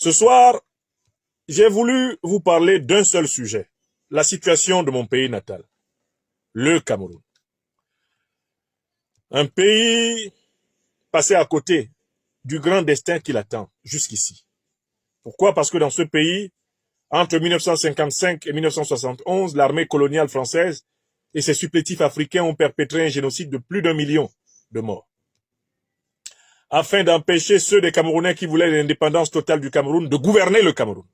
Ce soir, j'ai voulu vous parler d'un seul sujet, la situation de mon pays natal, le Cameroun. Un pays passé à côté du grand destin qui l'attend jusqu'ici. Pourquoi? Parce que dans ce pays, entre 1955 et 1971, l'armée coloniale française et ses supplétifs africains ont perpétré un génocide de plus d'1 million de morts. Afin d'empêcher ceux des Camerounais qui voulaient l'indépendance totale du Cameroun de gouverner le Cameroun.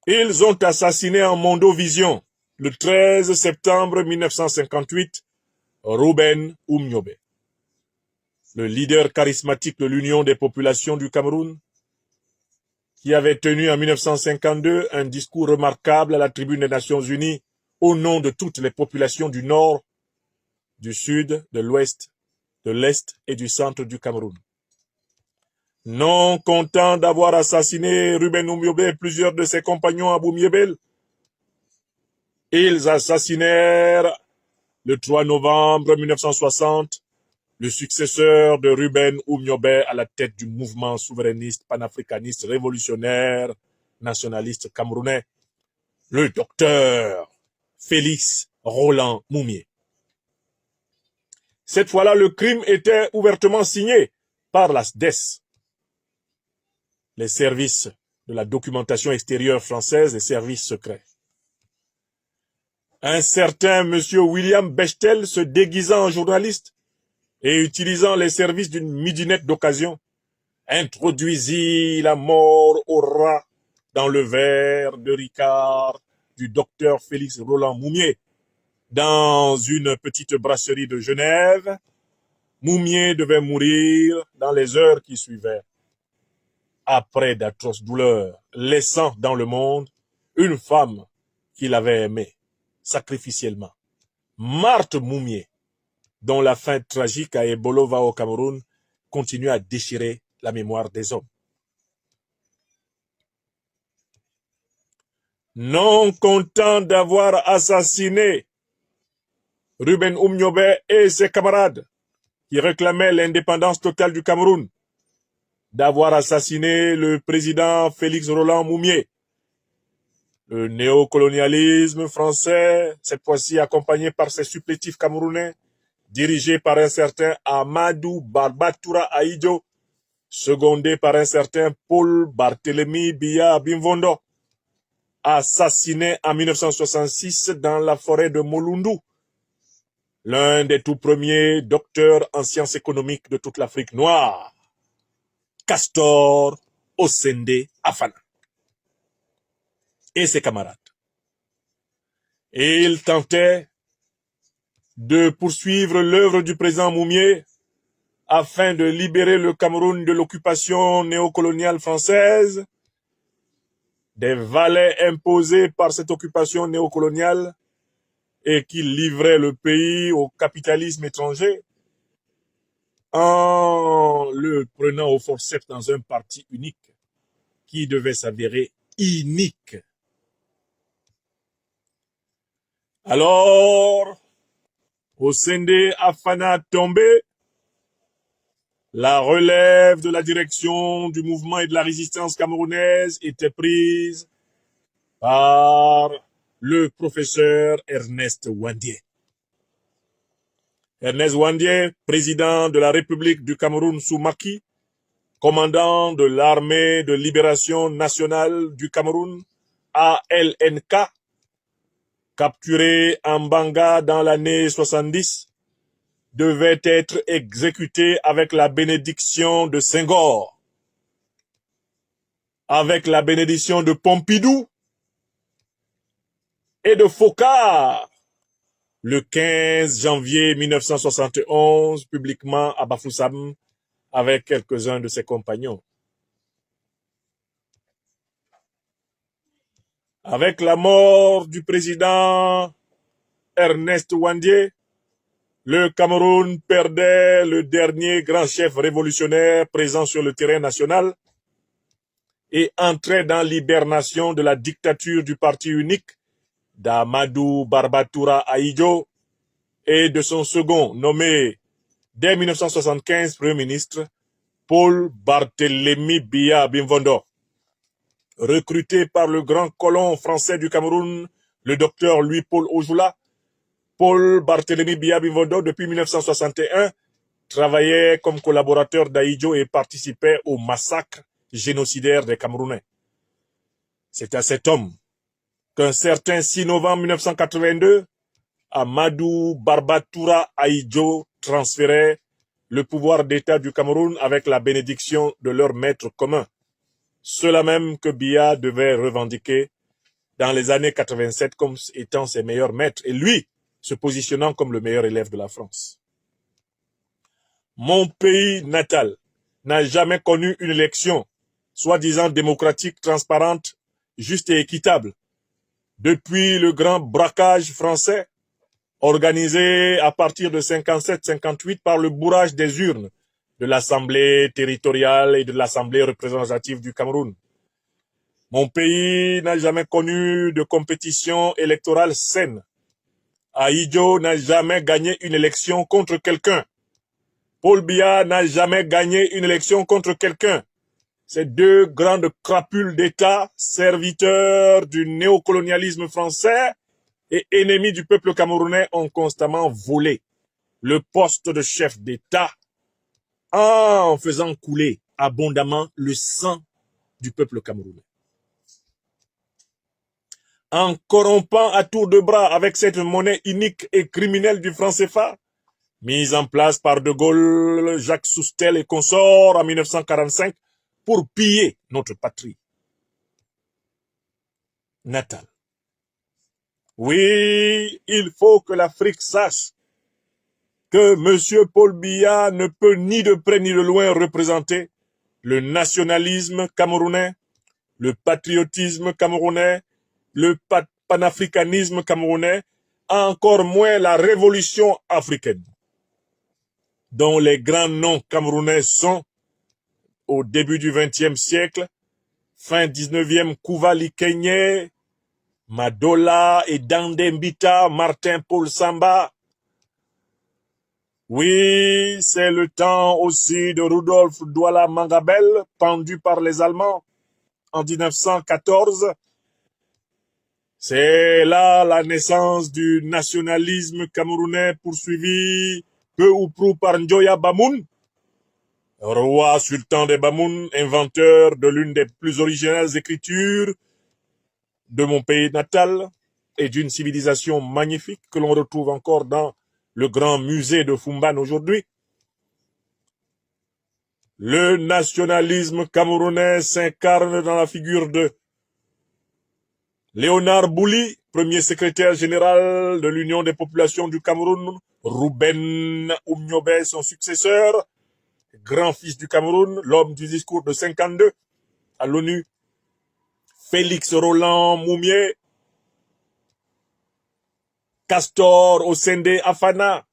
Ils ont assassiné en Mondovision, le 13 septembre 1958, Ruben Oumniobé, le leader charismatique de l'Union des populations du Cameroun, qui avait tenu en 1952 un discours remarquable à la tribune des Nations Unies au nom de toutes les populations du Nord, du Sud, de l'Ouest, de l'Est et du Centre du Cameroun. Non content d'avoir assassiné Ruben Oumniobé et plusieurs de ses compagnons à Boumiébel, ils assassinèrent le 3 novembre 1960 le successeur de Ruben Oumniobé à la tête du mouvement souverainiste, panafricaniste, révolutionnaire, nationaliste camerounais, le docteur Félix Roland Moumié. Cette fois-là, le crime était ouvertement signé par la SDES, les services de la documentation extérieure française et services secrets. Un certain monsieur William Bechtel, se déguisant en journaliste et utilisant les services d'une midinette d'occasion, introduisit la mort au rat dans le verre de Ricard du docteur Félix Roland Moumié dans une petite brasserie de Genève. Moumié devait mourir dans les heures qui suivaient, après d'atroces douleurs, laissant dans le monde une femme qu'il avait aimée sacrificiellement, Marthe Moumié, dont la fin tragique à Ebolova au Cameroun continue à déchirer la mémoire des hommes. Non content d'avoir assassiné Ruben Oumniobé et ses camarades qui réclamaient l'indépendance totale du Cameroun, d'avoir assassiné le président Félix Roland Moumié, le néocolonialisme français, cette fois-ci accompagné par ses supplétifs camerounais, dirigé par un certain Amadou Barbatoura Aïdjo, secondé par un certain Paul Barthélemy Biya Bimvondo, assassiné en 1966 dans la forêt de Molundu, l'un des tout premiers docteurs en sciences économiques de toute l'Afrique noire, Castor Osende Afana, et ses camarades. Et il tentait de poursuivre l'œuvre du président Moumié afin de libérer le Cameroun de l'occupation néocoloniale française, des valets imposés par cette occupation néocoloniale et qui livraient le pays au capitalisme étranger en le prenant au forceps dans un parti unique qui devait s'avérer inique. Alors, Osende Afana tombé, la relève de la direction du mouvement et de la résistance camerounaise était prise par le professeur Ernest Ouandié. Ernest Ouandié, président de la République du Cameroun sous Macky, commandant de l'armée de libération nationale du Cameroun, ALNK, capturé en Banga dans l'année 70, devait être exécuté avec la bénédiction de Senghor, avec la bénédiction de Pompidou et de Foccart, le 15 janvier 1971, publiquement à Bafoussam, avec quelques-uns de ses compagnons. Avec la mort du président Ernest Ouandié, le Cameroun perdait le dernier grand chef révolutionnaire présent sur le terrain national et entrait dans l'hibernation de la dictature du parti unique d'Amadou Barbatoura Aïdjo et de son second, nommé dès 1975 Premier ministre, Paul Barthélemy Biya Bimvondo, recruté par le grand colon français du Cameroun, le docteur Louis-Paul Ojula, Paul Barthélemy Biya Bimvondo, depuis 1961, travaillait comme collaborateur d'Ahidjo et participait au massacre génocidaire des Camerounais. C'est à cet homme qu'un certain 6 novembre 1982, Amadou Barbatoura Ahidjo transférait le pouvoir d'État du Cameroun avec la bénédiction de leur maître commun, ceux-là même que Biya devait revendiquer dans les années 87 comme étant ses meilleurs maîtres, et lui se positionnant comme le meilleur élève de la France. Mon pays natal n'a jamais connu une élection, soi-disant démocratique, transparente, juste et équitable, depuis le grand braquage français organisé à partir de 57-58 par le bourrage des urnes de l'Assemblée territoriale et de l'Assemblée représentative du Cameroun. Mon pays n'a jamais connu de compétition électorale saine. Ahidjo n'a jamais gagné une élection contre quelqu'un. Paul Biya n'a jamais gagné une élection contre quelqu'un. Ces deux grandes crapules d'État, serviteurs du néocolonialisme français et ennemis du peuple camerounais, ont constamment volé le poste de chef d'État en faisant couler abondamment le sang du peuple camerounais. En corrompant à tour de bras avec cette monnaie unique et criminelle du franc CFA, mise en place par De Gaulle, Jacques Soustel et consorts en 1945 pour piller notre patrie natale. Oui, il faut que l'Afrique sache que M. Paul Biya ne peut ni de près ni de loin représenter le nationalisme camerounais, le patriotisme camerounais, le panafricanisme camerounais, encore moins la révolution africaine, dont les grands noms camerounais sont, au début du XXe siècle, fin 19e, Kouvali Kenyé, Madola et Dandé Mbita, Martin Paul Samba. Oui, c'est le temps aussi de Rudolf Douala Mangabel, pendu par les Allemands en 1914. C'est là la naissance du nationalisme camerounais poursuivi peu ou prou par Njoya Bamoun, roi sultan des Bamoun, inventeur de l'une des plus originales écritures de mon pays natal et d'une civilisation magnifique que l'on retrouve encore dans le grand musée de Fumban aujourd'hui. Le nationalisme camerounais s'incarne dans la figure de Léonard Bouli, premier secrétaire général de l'Union des populations du Cameroun, Ruben Oumniobé, son successeur, grand-fils du Cameroun, l'homme du discours de 52 à l'ONU, Félix Roland Moumié, Castor Osende Afana.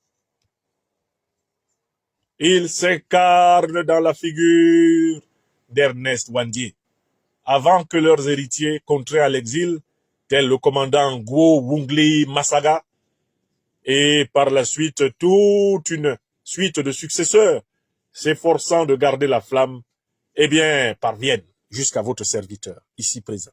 Il s'incarne dans la figure d'Ernest Wandier, avant que leurs héritiers, contraints à l'exil, tels le commandant Guo Wungli Massaga, et par la suite toute une suite de successeurs, s'efforçant de garder la flamme, eh bien, parviennent jusqu'à votre serviteur, ici présent.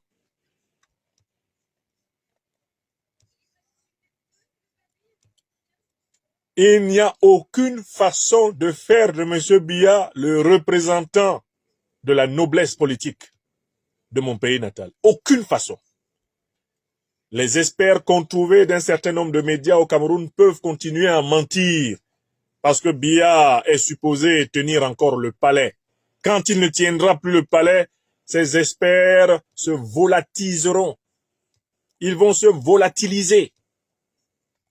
Il n'y a aucune façon de faire de M. Biya le représentant de la noblesse politique de mon pays natal. Aucune façon. Les experts qu'on trouvait d'un certain nombre de médias au Cameroun peuvent continuer à mentir parce que Biya est supposé tenir encore le palais. Quand il ne tiendra plus le palais, ces experts se volatiliseront. Ils vont se volatiliser.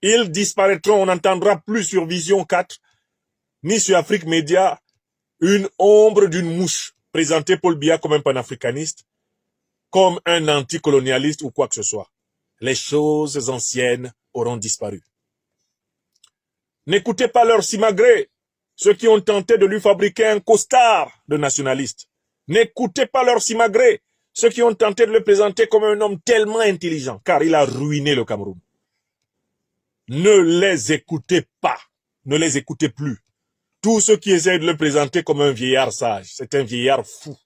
Ils disparaîtront. On n'entendra plus sur Vision 4 ni sur Afrique Média une ombre d'une mouche présenter Paul Biya comme un panafricaniste, comme un anticolonialiste ou quoi que ce soit. Les choses anciennes auront disparu. N'écoutez pas leur simagrée, ceux qui ont tenté de lui fabriquer un costard de nationaliste. N'écoutez pas leur simagrée, ceux qui ont tenté de le présenter comme un homme tellement intelligent, car il a ruiné le Ne les écoutez pas, ne les écoutez plus. Tous ceux qui essayent de le présenter comme un vieillard sage, c'est un vieillard fou.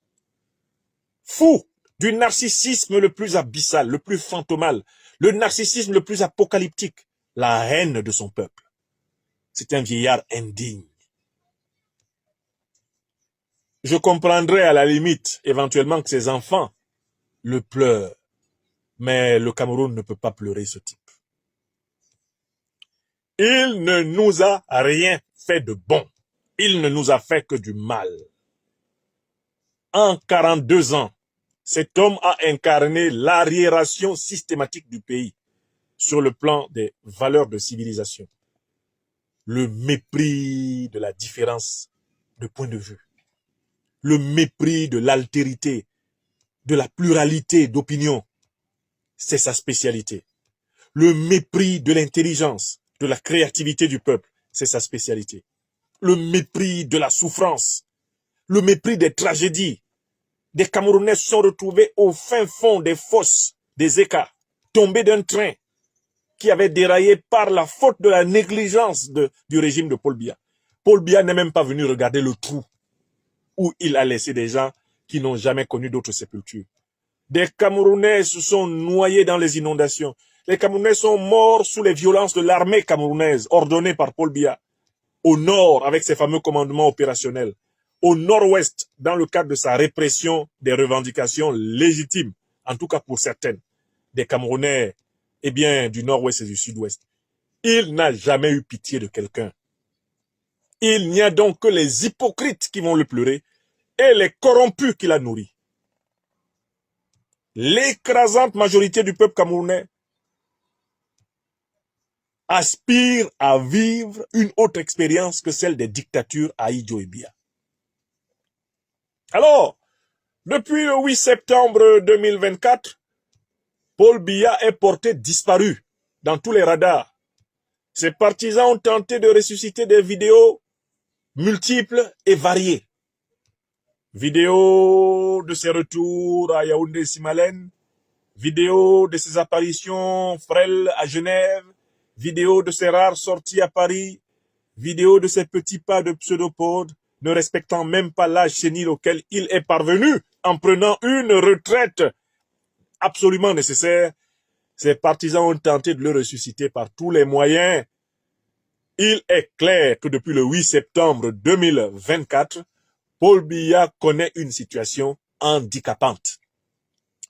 Fou du narcissisme le plus abyssal, le plus fantomal, le narcissisme le plus apocalyptique, la haine de son peuple. C'est un vieillard indigne. Je comprendrais à la limite, éventuellement, que ses enfants le pleurent, mais le Cameroun ne peut pas pleurer ce type. Il ne nous a rien fait de bon. Il ne nous a fait que du mal. En 42 ans, cet homme a incarné l'arriération systématique du pays sur le plan des valeurs de civilisation. Le mépris de la différence de point de vue. Le mépris de l'altérité, de la pluralité d'opinions. C'est sa spécialité. Le mépris de l'intelligence, de la créativité du peuple, c'est sa spécialité. Le mépris de la souffrance, le mépris des tragédies. Des Camerounais se sont retrouvés au fin fond des fosses, des écarts, tombés d'un train qui avait déraillé par la faute de la négligence du régime de Paul Biya. Paul Biya n'est même pas venu regarder le trou où il a laissé des gens qui n'ont jamais connu d'autres sépultures. Des Camerounais se sont noyés dans les inondations. Les Camerounais sont morts sous les violences de l'armée camerounaise ordonnée par Paul Biya. Au nord, avec ses fameux commandements opérationnels. Au nord-ouest, dans le cadre de sa répression des revendications légitimes, en tout cas pour certaines, des Camerounais, eh bien, du nord-ouest et du sud-ouest. Il n'a jamais eu pitié de quelqu'un. Il n'y a donc que les hypocrites qui vont le pleurer et les corrompus qui la nourrit. L'écrasante majorité du peuple camerounais aspire à vivre une autre expérience que celle des dictatures à Idio et Biya. Alors, depuis le 8 septembre 2024, Paul Biya est porté disparu dans tous les radars. Ses partisans ont tenté de ressusciter des vidéos multiples et variées. Vidéos de ses retours à Yaoundé-Simalène, vidéos de ses apparitions frêles à Genève, vidéos de ses rares sorties à Paris, vidéos de ses petits pas de pseudopodes, ne respectant même pas l'âge sénile auquel il est parvenu en prenant une retraite absolument nécessaire. Ses partisans ont tenté de le ressusciter par tous les moyens. Il est clair que depuis le 8 septembre 2024, Paul Biya connaît une situation handicapante.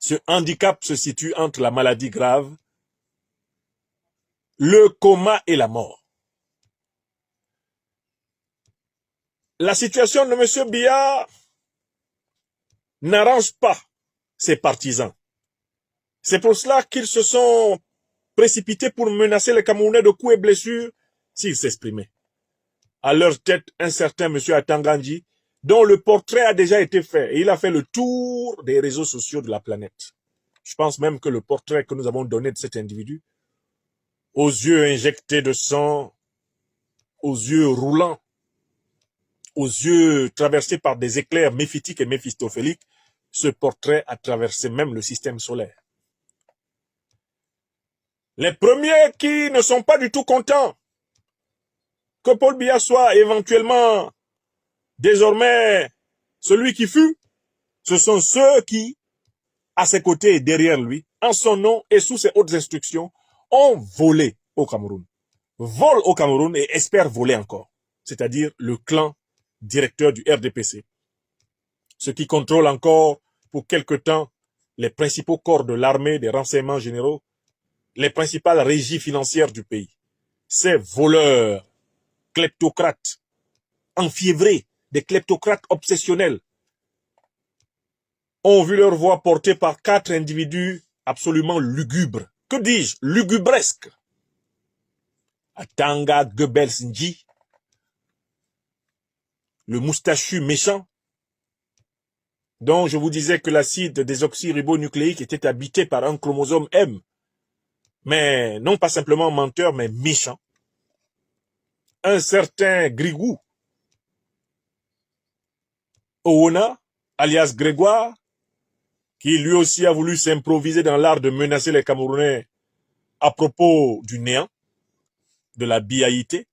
Ce handicap se situe entre la maladie grave, le coma et la mort. La situation de M. Biya n'arrange pas ses partisans. C'est pour cela qu'ils se sont précipités pour menacer les Camerounais de coups et blessures s'ils s'exprimaient. À leur tête, un certain M. Atangandji, dont le portrait a déjà été fait, et il a fait le tour des réseaux sociaux de la planète. Je pense même que le portrait que nous avons donné de cet individu, aux yeux injectés de sang, aux yeux roulants, aux yeux traversés par des éclairs méphitiques et méphistophéliques, ce portrait a traversé même le système solaire. Les premiers qui ne sont pas du tout contents que Paul Biya soit éventuellement désormais celui qui fut, ce sont ceux qui, à ses côtés et derrière lui, en son nom et sous ses hautes instructions, ont volé au Cameroun. Volent au Cameroun et espèrent voler encore. C'est-à-dire le clan directeur du RDPC. Ce qui contrôle encore pour quelque temps les principaux corps de l'armée, des renseignements généraux, les principales régies financières du pays. Ces voleurs, kleptocrates, enfiévrés, des kleptocrates obsessionnels, ont vu leur voix portée par 4 individus absolument lugubres. Que dis-je? Lugubresques. Atanga Goebbels Nji, le moustachu méchant, dont je vous disais que l'acide désoxyribonucléique était habité par un chromosome M, mais non pas simplement menteur, mais méchant. Un certain Grigou, Owona, alias Grégoire, qui lui aussi a voulu s'improviser dans l'art de menacer les Camerounais à propos du néant, de la biaïté.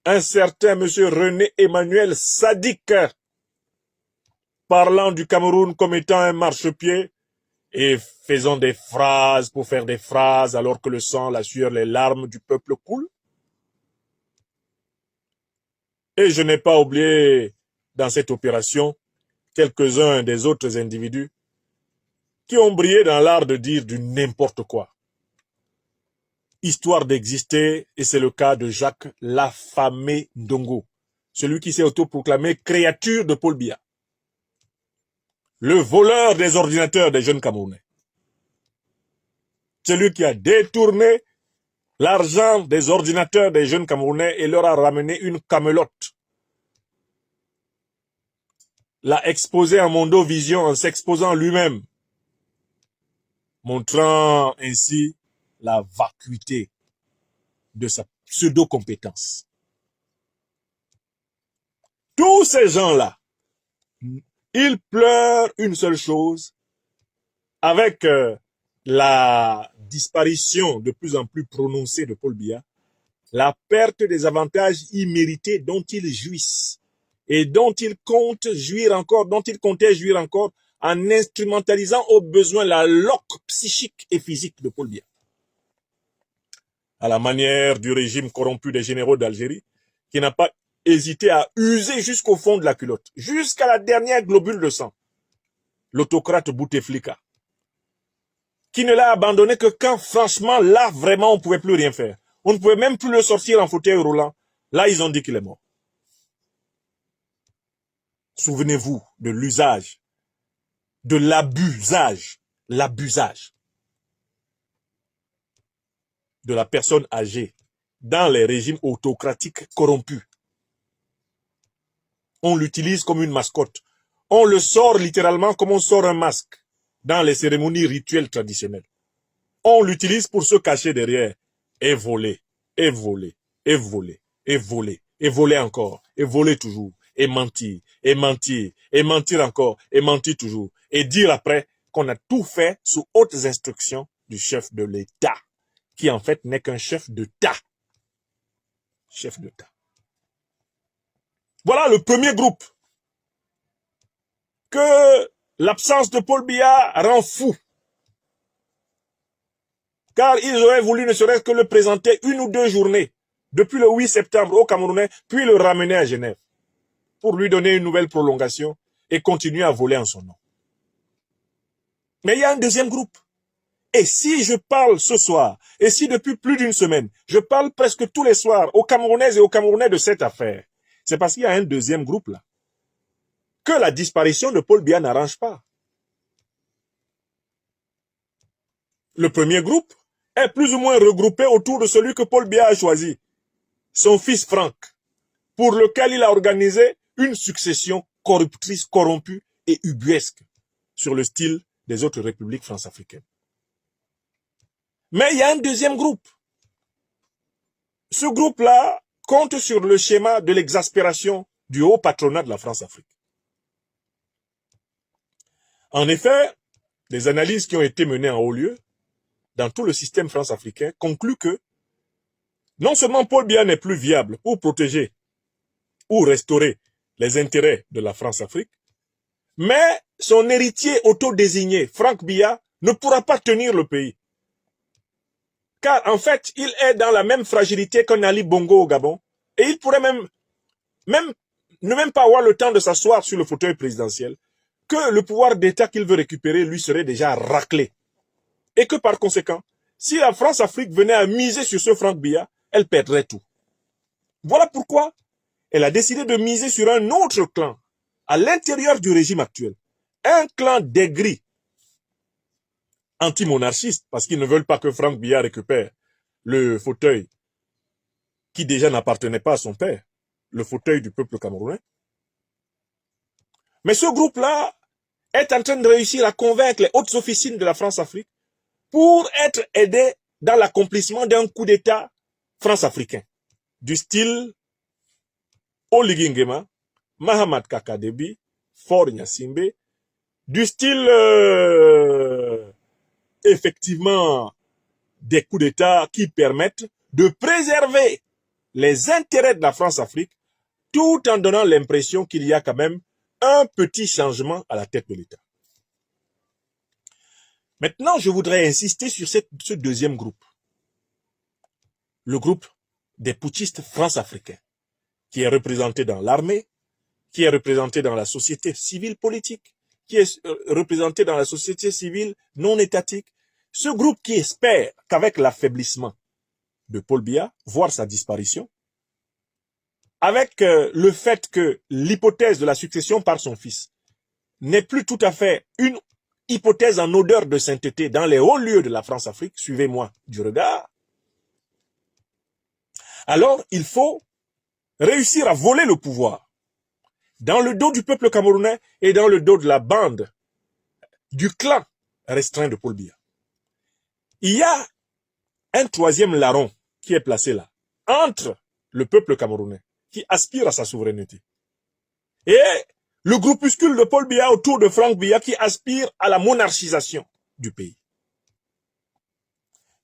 un certain monsieur René Emmanuel Sadiq, parlant du Cameroun comme étant un marchepied et faisant des phrases pour faire des phrases alors que le sang, la sueur, les larmes du peuple coulent. Et je n'ai pas oublié dans cette opération quelques-uns des autres individus qui ont brillé dans l'art de dire du n'importe quoi, histoire d'exister, et c'est le cas de Jacques Lafamé Ndongo, celui qui s'est autoproclamé créature de Paul Biya, le voleur des ordinateurs des jeunes Camerounais, celui qui a détourné l'argent des ordinateurs des jeunes Camerounais et leur a ramené une camelote, l'a exposé en Mondovision en s'exposant lui-même, montrant ainsi la vacuité de sa pseudo-compétence. Tous ces gens-là, ils pleurent une seule chose, avec la disparition de plus en plus prononcée de Paul Biya, la perte des avantages immérités dont ils jouissent et dont ils comptent jouir encore, dont ils comptaient jouir encore en instrumentalisant au besoin la loque psychique et physique de Paul Biya. À la manière du régime corrompu des généraux d'Algérie, qui n'a pas hésité à user jusqu'au fond de la culotte, jusqu'à la dernière globule de sang, l'autocrate Bouteflika, qui ne l'a abandonné que quand, franchement, là, vraiment, on ne pouvait plus rien faire. On ne pouvait même plus le sortir en fauteuil roulant. Là, ils ont dit qu'il est mort. Souvenez-vous de l'usage, de l'abusage de la personne âgée dans les régimes autocratiques corrompus. On l'utilise comme une mascotte. On le sort littéralement comme on sort un masque dans les cérémonies rituelles traditionnelles. On l'utilise pour se cacher derrière et voler, et voler, et voler, et voler, et voler encore, et voler toujours, et mentir, et mentir, et mentir encore, et mentir toujours, et dire après qu'on a tout fait sous hautes instructions du chef de l'État, qui en fait n'est qu'un chef d'État. Chef d'État. Voilà le premier groupe que l'absence de Paul Biya rend fou. Car ils auraient voulu ne serait-ce que le présenter une ou deux journées, depuis le 8 septembre au Camerounais, puis le ramener à Genève, pour lui donner une nouvelle prolongation et continuer à voler en son nom. Mais il y a un deuxième groupe. Et si je parle ce soir, et si depuis plus d'une semaine, je parle presque tous les soirs aux Camerounaises et aux Camerounais de cette affaire, c'est parce qu'il y a un deuxième groupe là, que la disparition de Paul Biya n'arrange pas. Le premier groupe est plus ou moins regroupé autour de celui que Paul Biya a choisi, son fils Franck, pour lequel il a organisé une succession corruptrice, corrompue et ubuesque sur le style des autres républiques france-africaines. Mais il y a un deuxième groupe. Ce groupe-là compte sur le schéma de l'exaspération du haut patronat de la France-Afrique. En effet, les analyses qui ont été menées en haut lieu dans tout le système france-africain concluent que non seulement Paul Biya n'est plus viable pour protéger ou restaurer les intérêts de la France-Afrique, mais son héritier autodésigné, Franck Biya, ne pourra pas tenir le pays. Car en fait, il est dans la même fragilité qu'un Ali Bongo au Gabon, et il pourrait ne même pas avoir le temps de s'asseoir sur le fauteuil présidentiel, que le pouvoir d'État qu'il veut récupérer lui serait déjà raclé. Et que par conséquent, si la France-Afrique venait à miser sur ce Franck Biya, elle perdrait tout. Voilà pourquoi elle a décidé de miser sur un autre clan à l'intérieur du régime actuel. Un clan d'aigris, anti-monarchistes, parce qu'ils ne veulent pas que Franck Biya récupère le fauteuil qui déjà n'appartenait pas à son père, le fauteuil du peuple camerounais. Mais ce groupe-là est en train de réussir à convaincre les hautes officines de la France-Afrique pour être aidé dans l'accomplissement d'un coup d'État france-africain, du style Oligui Nguema, Mahamat Kakadebi, Faure Gnassingbé, du style effectivement des coups d'État qui permettent de préserver les intérêts de la France-Afrique, tout en donnant l'impression qu'il y a quand même un petit changement à la tête de l'État. Maintenant, je voudrais insister sur ce deuxième groupe. Le groupe des putschistes france-africains, qui est représenté dans l'armée, qui est représenté dans la société civile politique, qui est représenté dans la société civile non étatique. Ce groupe qui espère qu'avec l'affaiblissement de Paul Biya, voire sa disparition, avec le fait que l'hypothèse de la succession par son fils n'est plus tout à fait une hypothèse en odeur de sainteté dans les hauts lieux de la France-Afrique, suivez-moi du regard, alors il faut réussir à voler le pouvoir dans le dos du peuple camerounais et dans le dos de la bande, du clan restreint de Paul Biya. Il y a un troisième larron qui est placé là, entre le peuple camerounais, qui aspire à sa souveraineté, et le groupuscule de Paul Biya autour de Franck Biya qui aspire à la monarchisation du pays.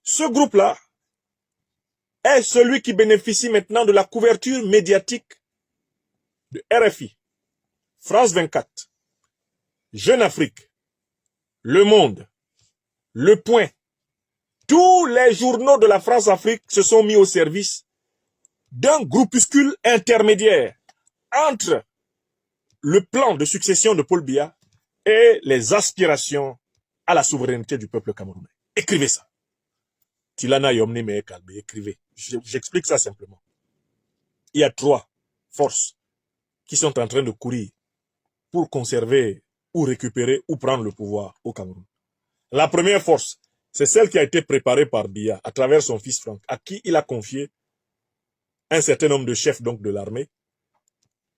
Ce groupe-là est celui qui bénéficie maintenant de la couverture médiatique de RFI, France 24, Jeune Afrique, Le Monde, Le Point. Tous les journaux de la France-Afrique se sont mis au service d'un groupuscule intermédiaire entre le plan de succession de Paul Biya et les aspirations à la souveraineté du peuple camerounais. Écrivez ça. Tilana Yomni Meekalbe, écrivez. J'explique ça simplement. Il y a trois forces qui sont en train de courir pour conserver ou récupérer ou prendre le pouvoir au Cameroun. La première force, c'est celle qui a été préparée par Biya à travers son fils Franck, à qui il a confié un certain nombre de chefs donc de l'armée,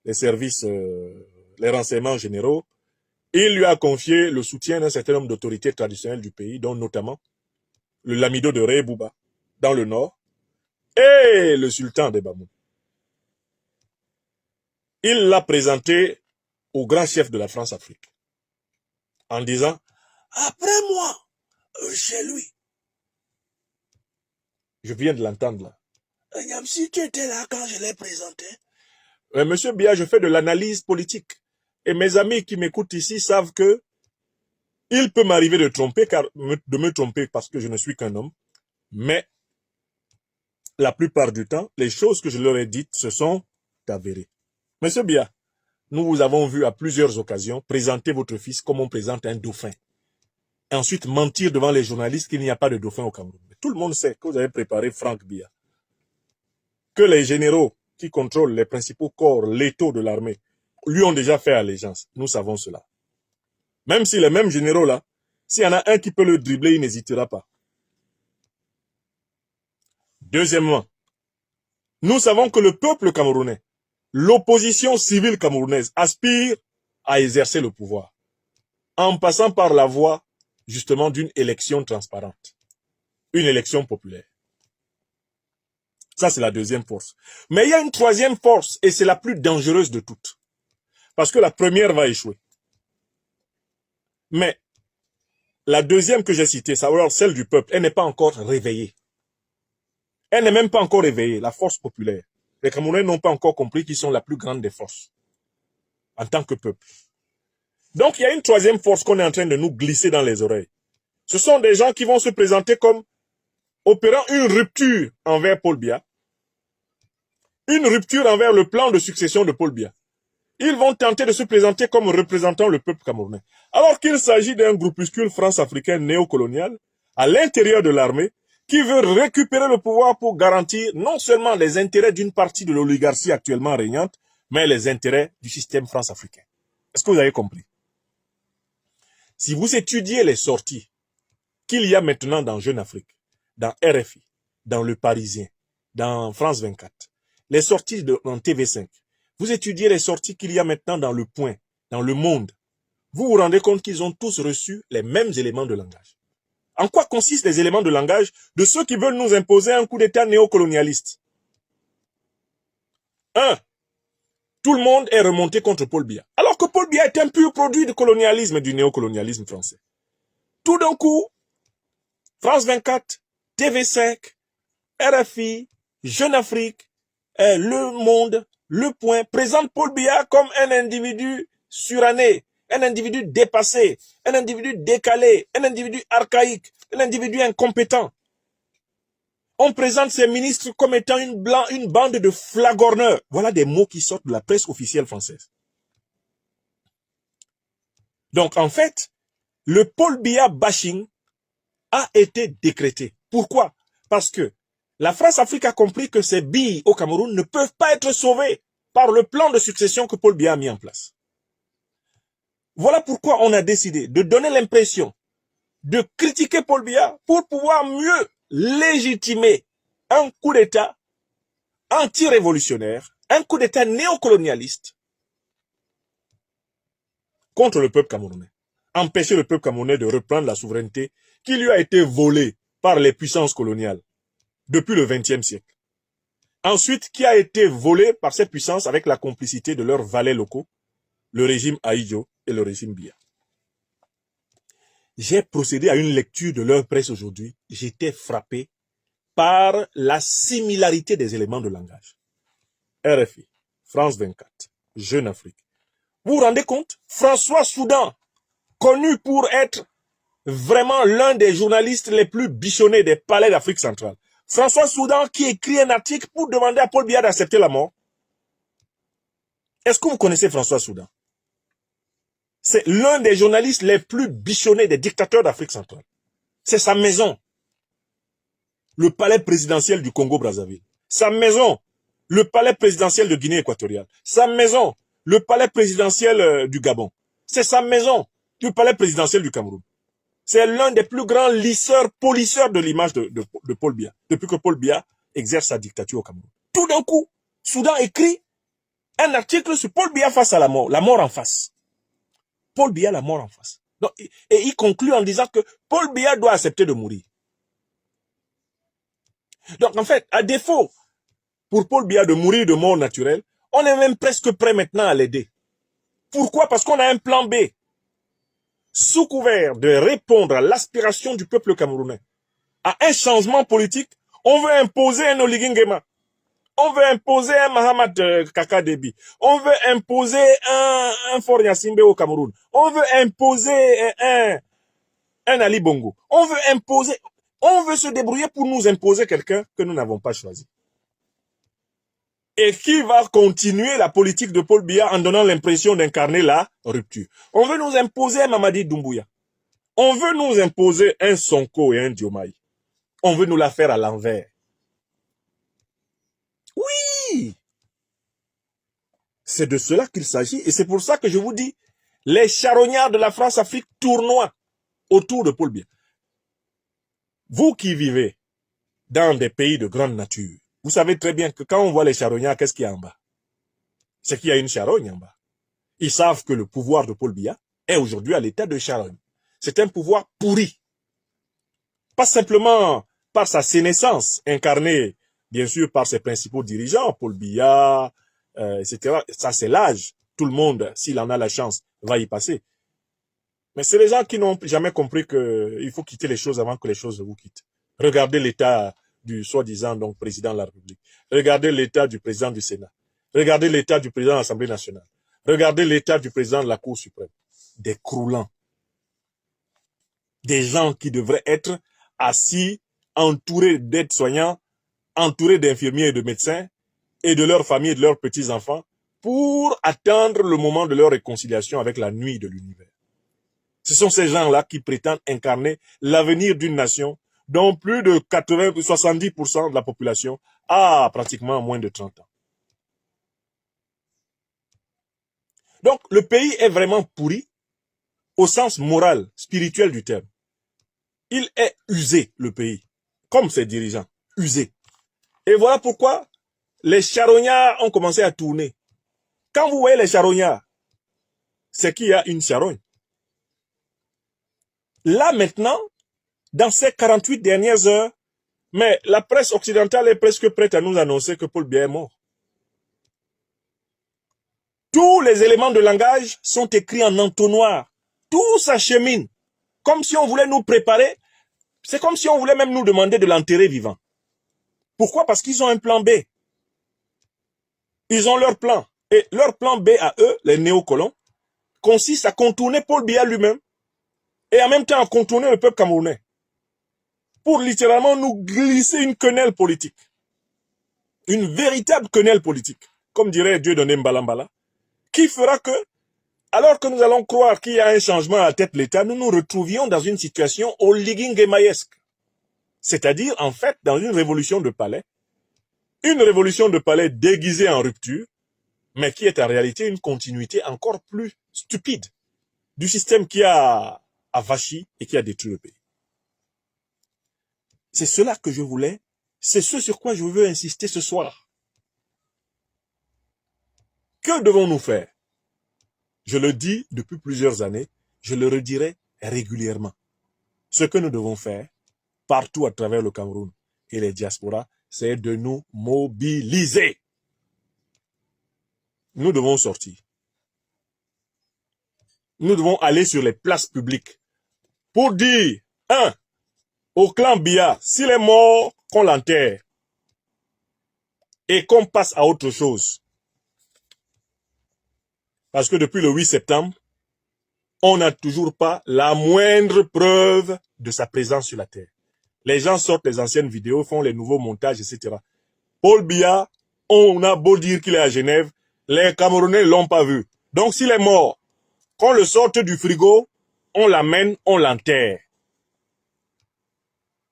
les services, les renseignements généraux. Il lui a confié le soutien d'un certain nombre d'autorités traditionnelles du pays, dont notamment le Lamido de Ré-Bouba, dans le nord, et le sultan des Bamoun. Il l'a présenté au grand chef de la France-Afrique, en disant « Après moi, chez lui ». Je viens de l'entendre là. Yamsi, tu étais là quand je l'ai présenté. Monsieur Biya, je fais de l'analyse politique. Et mes amis qui m'écoutent ici savent que il peut m'arriver de me tromper parce que je ne suis qu'un homme. Mais la plupart du temps, les choses que je leur ai dites se sont avérées. Monsieur Biya, nous vous avons vu à plusieurs occasions présenter votre fils comme on présente un dauphin. Et ensuite mentir devant les journalistes qu'il n'y a pas de dauphin au Cameroun. Mais tout le monde sait que vous avez préparé Franck Biya. Que les généraux qui contrôlent les principaux corps létaux de l'armée lui ont déjà fait allégeance. Nous savons cela. Même si les mêmes généraux là, s'il y en a un qui peut le dribbler, il n'hésitera pas. Deuxièmement, nous savons que le peuple camerounais, l'opposition civile camerounaise aspire à exercer le pouvoir en passant par la voie justement d'une élection transparente, une élection populaire. Ça, c'est la deuxième force. Mais il y a une troisième force et c'est la plus dangereuse de toutes. Parce que la première va échouer. Mais la deuxième que j'ai citée, savoir celle du peuple, elle n'est pas encore réveillée. Elle n'est même pas encore réveillée, la force populaire. Les Camerounais n'ont pas encore compris qu'ils sont la plus grande des forces en tant que peuple. Donc il y a une troisième force qu'on est en train de nous glisser dans les oreilles. Ce sont des gens qui vont se présenter comme opérant une rupture envers Paul Biya, une rupture envers le plan de succession de Paul Biya. Ils vont tenter de se présenter comme représentant le peuple camerounais. Alors qu'il s'agit d'un groupuscule france-africain néocolonial à l'intérieur de l'armée qui veut récupérer le pouvoir pour garantir non seulement les intérêts d'une partie de l'oligarchie actuellement régnante, mais les intérêts du système france-africain. Est-ce que vous avez compris? Si vous étudiez les sorties qu'il y a maintenant dans Jeune Afrique, dans RFI, dans Le Parisien, dans France 24, les sorties dans TV5, vous étudiez les sorties qu'il y a maintenant dans Le Point, dans Le Monde, vous vous rendez compte qu'ils ont tous reçu les mêmes éléments de langage. En quoi consistent les éléments de langage de ceux qui veulent nous imposer un coup d'État néocolonialiste? 1. Tout le monde est remonté contre Paul Biya. Alors que Paul Biya est un pur produit du colonialisme et du néocolonialisme français. Tout d'un coup, France 24, TV5, RFI, Jeune Afrique, Le Monde, Le Point présente Paul Biya comme un individu suranné, un individu dépassé, un individu décalé, un individu archaïque, un individu incompétent. On présente ces ministres comme étant une bande de flagorneurs. Voilà des mots qui sortent de la presse officielle française. Donc en fait, le Paul Biya bashing a été décrété. Pourquoi? Parce que la France-Afrique a compris que ces billes au Cameroun ne peuvent pas être sauvées par le plan de succession que Paul Biya a mis en place. Voilà pourquoi on a décidé de donner l'impression de critiquer Paul Biya pour pouvoir mieux légitimer un coup d'État anti-révolutionnaire, un coup d'État néocolonialiste contre le peuple camerounais. Empêcher le peuple camerounais de reprendre la souveraineté qui lui a été volée par les puissances coloniales depuis le XXe siècle. Ensuite, qui a été volée par ces puissances avec la complicité de leurs valets locaux, le régime Ahidjo et le régime Biya. J'ai procédé à une lecture de leur presse aujourd'hui. J'étais frappé par la similarité des éléments de langage. RFI, France 24, Jeune Afrique. Vous vous rendez compte? François Soudan, connu pour être vraiment l'un des journalistes les plus bichonnés des palais d'Afrique centrale. François Soudan qui écrit un article pour demander à Paul Biya d'accepter la mort. Est-ce que vous connaissez François Soudan? C'est l'un des journalistes les plus bichonnés des dictateurs d'Afrique centrale. C'est sa maison. Le palais présidentiel du Congo-Brazzaville. Sa maison. Le palais présidentiel de Guinée équatoriale. Sa maison. Le palais présidentiel du Gabon. C'est sa maison. Le palais présidentiel du Cameroun. C'est l'un des plus grands lisseurs, polisseurs de l'image de Paul Biya. Depuis que Paul Biya exerce sa dictature au Cameroun. Tout d'un coup, Soudan écrit un article sur Paul Biya face à la mort en face. Paul Biya, la mort en face. Donc, et il conclut en disant que Paul Biya doit accepter de mourir. Donc en fait, à défaut pour Paul Biya de mourir de mort naturelle, on est même presque prêt maintenant à l'aider. Pourquoi? Parce qu'on a un plan B. Sous couvert de répondre à l'aspiration du peuple camerounais, à un changement politique, on veut imposer un Oligui Nguema. On veut imposer un Mahamat Kaka Déby. On veut imposer un Faure Gnassingbé au Cameroun. On veut imposer un Ali Bongo. On veut se débrouiller pour nous imposer quelqu'un que nous n'avons pas choisi. Et qui va continuer la politique de Paul Biya en donnant l'impression d'incarner la rupture. On veut nous imposer un Mamadi Doumbouya. On veut nous imposer un Sonko et un Diomaye. On veut nous la faire à l'envers. Oui! C'est de cela qu'il s'agit. Et c'est pour ça que je vous dis, les charognards de la France-Afrique tournoient autour de Paul Biya. Vous qui vivez dans des pays de grande nature, vous savez très bien que quand on voit les charognards, qu'est-ce qu'il y a en bas? C'est qu'il y a une charogne en bas. Ils savent que le pouvoir de Paul Biya est aujourd'hui à l'état de charogne. C'est un pouvoir pourri. Pas simplement par sa sénescence, incarnée, bien sûr, par ses principaux dirigeants, Paul Biya, etc. Ça, c'est l'âge. Tout le monde, s'il en a la chance, va y passer. Mais c'est les gens qui n'ont jamais compris qu'il faut quitter les choses avant que les choses vous quittent. Regardez l'état du soi-disant donc président de la République. Regardez l'état du président du Sénat. Regardez l'état du président de l'Assemblée nationale. Regardez l'état du président de la Cour suprême. Des croulants. Des gens qui devraient être assis, entourés d'aides-soignants, entourés d'infirmiers et de médecins, et de leurs familles et de leurs petits-enfants, pour attendre le moment de leur réconciliation avec la nuit de l'univers. Ce sont ces gens-là qui prétendent incarner l'avenir d'une nation dont plus de 70% de la population a pratiquement moins de 30 ans. Donc, le pays est vraiment pourri au sens moral, spirituel du terme. Il est usé, le pays, comme ses dirigeants, usé. Et voilà pourquoi les charognards ont commencé à tourner. Quand vous voyez les charognards, c'est qu'il y a une charogne. Là maintenant, dans ces 48 dernières heures, mais la presse occidentale est presque prête à nous annoncer que Paul Biya est mort. Tous les éléments de langage sont écrits en entonnoir. Tout s'achemine. Comme si on voulait nous préparer. C'est comme si on voulait même nous demander de l'enterrer vivant. Pourquoi? Parce qu'ils ont un plan B. Ils ont leur plan. Et leur plan B à eux, les néocolons, consiste à contourner Paul Biya lui-même et en même temps à contourner le peuple camerounais pour littéralement nous glisser une quenelle politique. Une véritable quenelle politique, comme dirait Dieudonné Mbalambala, qui fera que, alors que nous allons croire qu'il y a un changement à la tête de l'État, nous nous retrouvions dans une situation oligingemaïesque. C'est-à-dire, en fait, dans une révolution de palais déguisée en rupture, mais qui est en réalité une continuité encore plus stupide du système qui a avachi et qui a détruit le pays. C'est cela que je voulais, c'est ce sur quoi je veux insister ce soir. Que devons-nous faire? Je le dis depuis plusieurs années, je le redirai régulièrement. Ce que nous devons faire, partout à travers le Cameroun et les diasporas, c'est de nous mobiliser. Nous devons sortir. Nous devons aller sur les places publiques pour dire, au clan Biya, s'il est mort, qu'on l'enterre et qu'on passe à autre chose. Parce que depuis le 8 septembre, on n'a toujours pas la moindre preuve de sa présence sur la terre. Les gens sortent les anciennes vidéos, font les nouveaux montages, etc. Paul Biya, on a beau dire qu'il est à Genève, les Camerounais ne l'ont pas vu. Donc s'il est mort, qu'on le sorte du frigo, on l'amène, on l'enterre.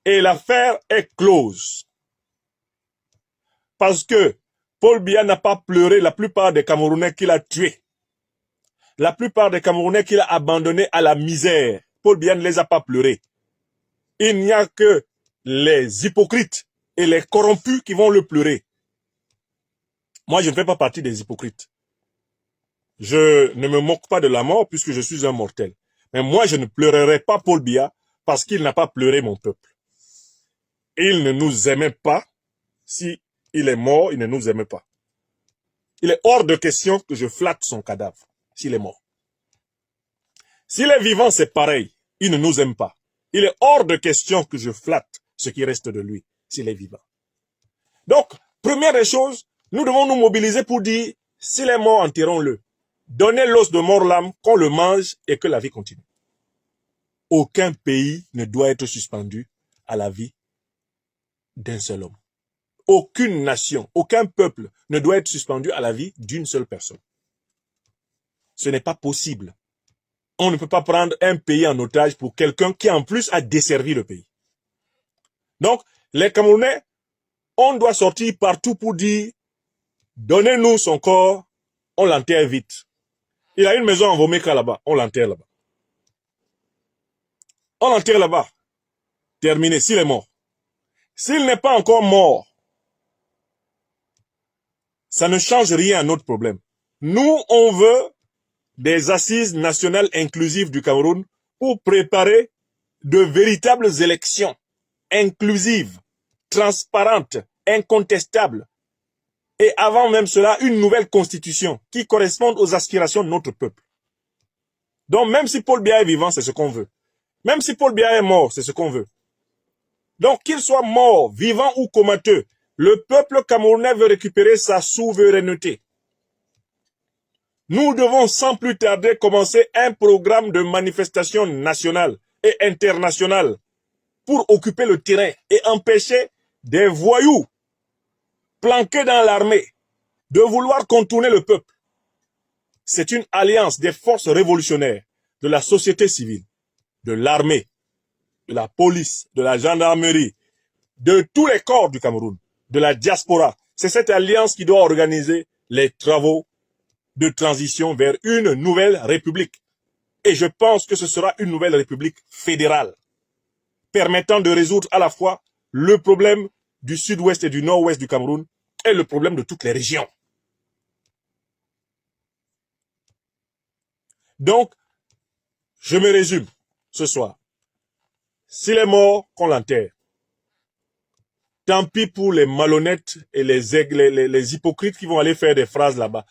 Et l'affaire est close. Parce que Paul Biya n'a pas pleuré la plupart des Camerounais qu'il a tués. La plupart des Camerounais qu'il a abandonnés à la misère. Paul Biya ne les a pas pleurés. Il n'y a que les hypocrites et les corrompus qui vont le pleurer. Moi, je ne fais pas partie des hypocrites. Je ne me moque pas de la mort puisque je suis un mortel. Mais moi, je ne pleurerai pas Paul Biya parce qu'il n'a pas pleuré mon peuple. Il ne nous aimait pas. Si il est mort, il ne nous aimait pas. Il est hors de question que je flatte son cadavre s'il est mort. S'il est vivant, c'est pareil. Il ne nous aime pas. Il est hors de question que je flatte ce qui reste de lui s'il est vivant. Donc, première des choses, nous devons nous mobiliser pour dire, s'il est mort, enterrons-le. Donnez l'os de mort l'âme, qu'on le mange et que la vie continue. Aucun pays ne doit être suspendu à la vie d'un seul homme. Aucune nation, aucun peuple ne doit être suspendu à la vie d'une seule personne. Ce n'est pas possible. On ne peut pas prendre un pays en otage pour quelqu'un qui en plus a desservi le pays. Donc, les Camerounais, on doit sortir partout pour dire, donnez-nous son corps, on l'enterre vite. Il a une maison en Vomeka là-bas, on l'enterre là-bas. On l'enterre là-bas. Terminé, s'il est mort. S'il n'est pas encore mort, ça ne change rien à notre problème. Nous, on veut des assises nationales inclusives du Cameroun pour préparer de véritables élections inclusives, transparentes, incontestables. Et avant même cela, une nouvelle constitution qui corresponde aux aspirations de notre peuple. Donc même si Paul Biya est vivant, c'est ce qu'on veut. Même si Paul Biya est mort, c'est ce qu'on veut. Donc qu'il soit mort, vivant ou comateux, le peuple camerounais veut récupérer sa souveraineté. Nous devons sans plus tarder commencer un programme de manifestation nationale et internationale pour occuper le terrain et empêcher des voyous planqués dans l'armée de vouloir contourner le peuple. C'est une alliance des forces révolutionnaires, de la société civile, de l'armée, de la police, de la gendarmerie, de tous les corps du Cameroun, de la diaspora. C'est cette alliance qui doit organiser les travaux de transition vers une nouvelle république. Et je pense que ce sera une nouvelle république fédérale, permettant de résoudre à la fois le problème du sud-ouest et du nord-ouest du Cameroun et le problème de toutes les régions. Donc, je me résume ce soir. S'il est mort, qu'on l'enterre. Tant pis pour les malhonnêtes et les hypocrites qui vont aller faire des phrases là-bas.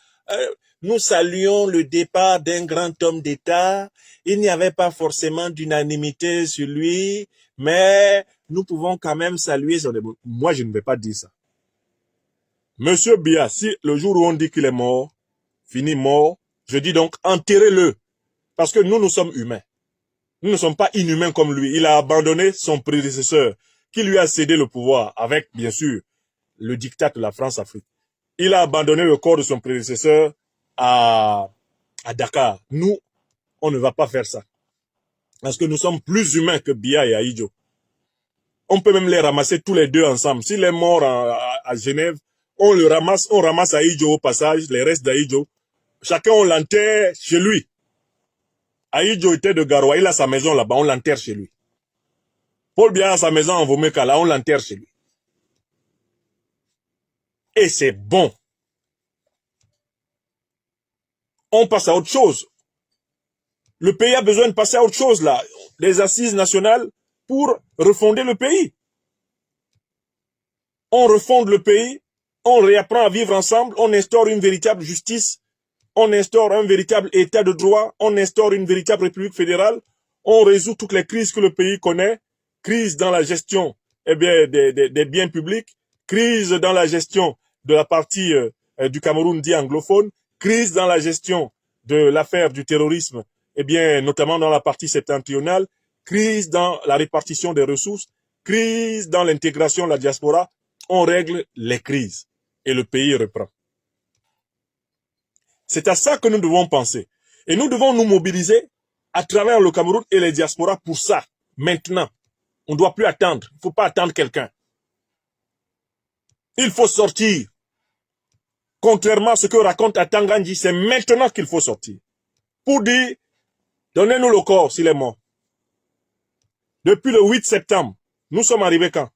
Nous saluons le départ d'un grand homme d'État. Il n'y avait pas forcément d'unanimité sur lui, mais nous pouvons quand même saluer son départ. Moi, je ne vais pas dire ça. Monsieur Biya, si le jour où on dit qu'il est mort, fini mort, je dis donc enterrez-le. Parce que nous sommes humains. Nous ne sommes pas inhumains comme lui. Il a abandonné son prédécesseur, qui lui a cédé le pouvoir, avec, bien sûr, le diktat de la France-Afrique. Il a abandonné le corps de son prédécesseur à Dakar. Nous, on ne va pas faire ça. Parce que nous sommes plus humains que Biya et Ahidjo. On peut même les ramasser tous les deux ensemble. S'il est mort à Genève, on le ramasse, on ramasse Ahidjo au passage, les restes d'Ahidjo. Chacun, on l'enterre chez lui. Ahidjo était de Garoua, il a sa maison là-bas, on l'enterre chez lui. Paul Biya a sa maison en Vomekala, on l'enterre chez lui. Et c'est bon. On passe à autre chose. Le pays a besoin de passer à autre chose là. Des assises nationales pour refonder le pays. On refonde le pays, on réapprend à vivre ensemble, on instaure une véritable justice, on instaure un véritable état de droit, on instaure une véritable république fédérale, on résout toutes les crises que le pays connaît, crise dans la gestion des biens publics, crise dans la gestion de la partie du Cameroun dit anglophone, crise dans la gestion de l'affaire du terrorisme, notamment dans la partie septentrionale, crise dans la répartition des ressources, crise dans l'intégration de la diaspora. On règle les crises et le pays reprend. C'est à ça que nous devons penser. Et nous devons nous mobiliser à travers le Cameroun et les diasporas pour ça. Maintenant, on ne doit plus attendre. Il ne faut pas attendre quelqu'un. Il faut sortir. Contrairement à ce que raconte Atangandji, c'est maintenant qu'il faut sortir. Pour dire, donnez-nous le corps s'il est mort. Depuis le 8 septembre, nous sommes arrivés quand?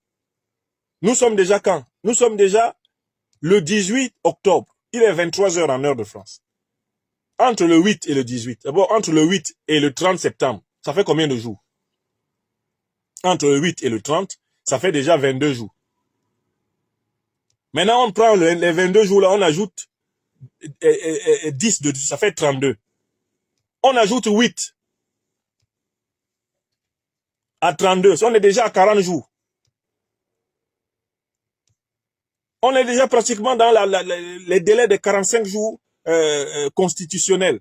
Nous sommes déjà quand? Nous sommes déjà le 18 octobre. Il est 23 heures en heure de France. Entre le 8 et le 18. D'abord, entre le 8 et le 30 septembre, ça fait combien de jours? Entre le 8 et le 30, ça fait déjà 22 jours. Maintenant, on prend les 22 jours là, on ajoute 10 de ça fait 32. On ajoute 8 à 32. On est déjà à 40 jours. On est déjà pratiquement dans les délais de 45 jours constitutionnels.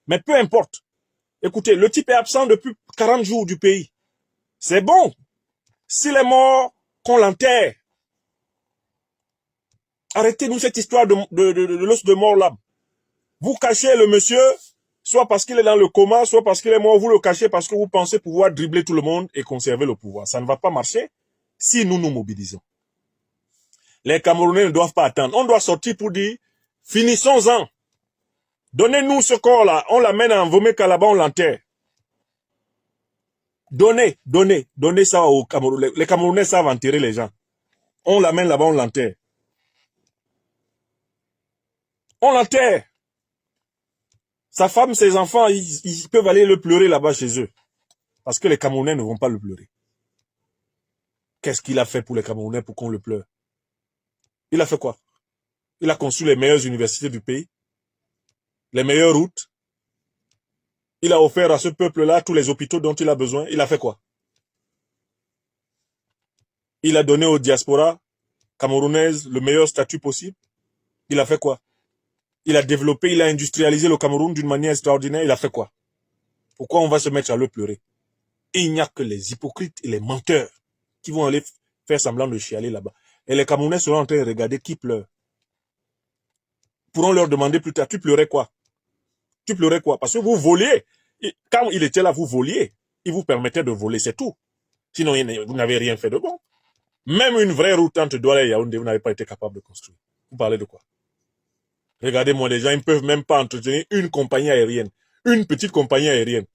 Mais peu importe. Écoutez, le type est absent depuis 40 jours du pays. C'est bon. S'il est mort, qu'on l'enterre. Arrêtez-nous cette histoire de l'os de mort là. Vous cachez le monsieur, soit parce qu'il est dans le coma, soit parce qu'il est mort. Vous le cachez parce que vous pensez pouvoir dribbler tout le monde et conserver le pouvoir. Ça ne va pas marcher si nous nous mobilisons. Les Camerounais ne doivent pas attendre. On doit sortir pour dire, finissons-en. Donnez-nous ce corps-là. On l'amène en Vomeka là-bas, on l'enterre. Donnez ça aux Camerounais. Les Camerounais savent enterrer les gens. On l'amène là-bas, on l'enterre. On l'enterre. Sa femme, ses enfants, ils peuvent aller le pleurer là-bas chez eux. Parce que les Camerounais ne vont pas le pleurer. Qu'est-ce qu'il a fait pour les Camerounais pour qu'on le pleure? Il a fait quoi? Il a construit les meilleures universités du pays, les meilleures routes. Il a offert à ce peuple-là tous les hôpitaux dont il a besoin. Il a fait quoi? Il a donné aux diasporas camerounaises le meilleur statut possible. Il a fait quoi? Il a développé, il a industrialisé le Cameroun d'une manière extraordinaire. Il a fait quoi? Pourquoi on va se mettre à le pleurer? Il n'y a que les hypocrites et les menteurs qui vont aller faire semblant de chialer là-bas. Et les Camerounais seront en train de regarder qui pleure. Pourront leur demander plus tard, tu pleurais quoi? Tu pleurais quoi? Parce que vous voliez. Quand il était là, vous voliez. Il vous permettait de voler, c'est tout. Sinon, vous n'avez rien fait de bon. Même une vraie route entre Douala et Yaoundé, vous n'avez pas été capable de construire. Vous parlez de quoi? Regardez-moi, les gens, ils ne peuvent même pas entretenir une compagnie aérienne. Une petite compagnie aérienne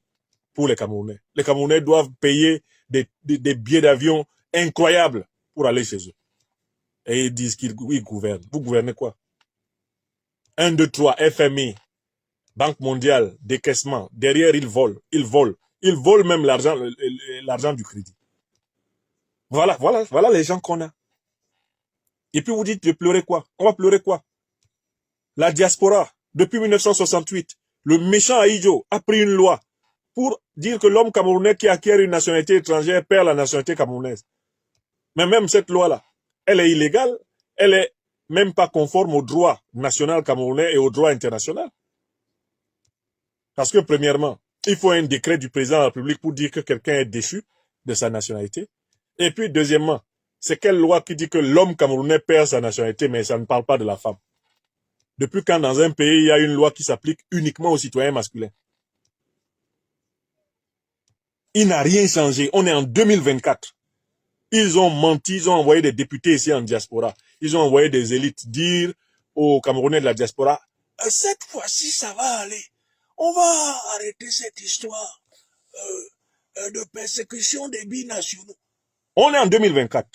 pour les Camerounais. Les Camerounais doivent payer des billets d'avion incroyables pour aller chez eux. Et ils disent qu'ils gouvernent. Vous gouvernez quoi? 1, 2, 3, FMI, Banque mondiale, décaissement. Derrière, ils volent. Ils volent. Ils volent même l'argent du crédit. Voilà les gens qu'on a. Et puis vous dites de pleurer quoi? On va pleurer quoi? La diaspora, depuis 1968, le méchant Ahidjo a pris une loi pour dire que l'homme camerounais qui acquiert une nationalité étrangère perd la nationalité camerounaise. Mais même cette loi-là, elle est illégale, elle est même pas conforme au droit national camerounais et au droit international. Parce que premièrement, il faut un décret du président de la République pour dire que quelqu'un est déchu de sa nationalité. Et puis deuxièmement, c'est quelle loi qui dit que l'homme camerounais perd sa nationalité, mais ça ne parle pas de la femme? Depuis quand dans un pays, il y a une loi qui s'applique uniquement aux citoyens masculins? Il n'a rien changé. On est en 2024. Ils ont menti, ils ont envoyé des députés ici en diaspora. Ils ont envoyé des élites dire aux Camerounais de la diaspora, cette fois-ci, ça va aller. On va arrêter cette histoire de persécution des binationaux. On est en 2024.